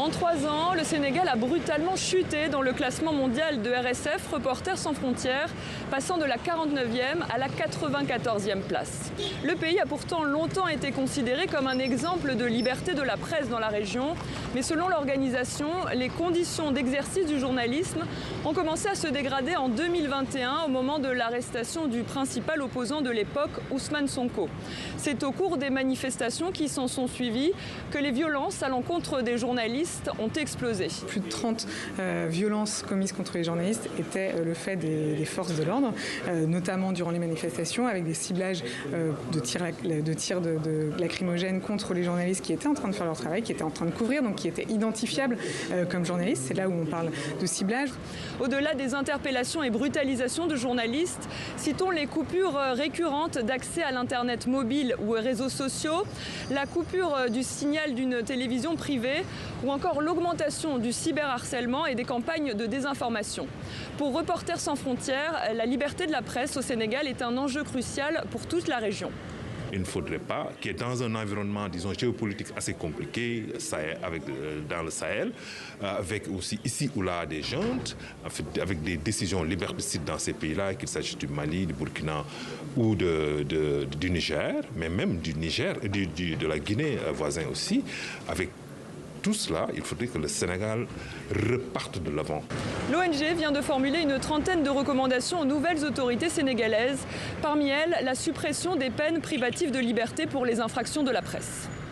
En 3 ans, le Sénégal a brutalement chuté dans le classement mondial de RSF, Reporters sans frontières, passant de la 49e à la 94e place. Le pays a pourtant longtemps été considéré comme un exemple de liberté de la presse dans la région, mais selon l'organisation, les conditions d'exercice du journalisme ont commencé à se dégrader en 2021 au moment de l'arrestation du principal opposant de l'époque, Ousmane Sonko. C'est au cours des manifestations qui s'en sont suivies que les violences à l'encontre des journalistes ont explosé. Plus de 30 violences commises contre les journalistes étaient le fait des forces de l'ordre, notamment durant les manifestations, avec des ciblages de tirs de lacrymogènes contre les journalistes qui étaient en train de faire leur travail, qui étaient en train de couvrir, donc qui étaient identifiables comme journalistes. C'est là où on parle de ciblage. Au-delà des interpellations et brutalisations de journalistes, citons les coupures récurrentes d'accès à l'Internet mobile ou aux réseaux sociaux, la coupure du signal d'une télévision privée ou encore l'augmentation du cyberharcèlement et des campagnes de désinformation. Pour Reporters sans frontières, la liberté de la presse au Sénégal est un enjeu crucial pour toute la région. Il ne faudrait pas qu'il y ait dans un environnement, disons, géopolitique assez compliqué, dans le Sahel, avec aussi ici ou là des juntes, avec des décisions liberticides dans ces pays-là, qu'il s'agisse du Mali, du Burkina ou du Niger, mais même du Niger et de la Guinée voisin aussi, avec tout cela, il faudrait que le Sénégal reparte de l'avant. L'ONG vient de formuler une trentaine de recommandations aux nouvelles autorités sénégalaises. Parmi elles, la suppression des peines privatives de liberté pour les infractions de la presse.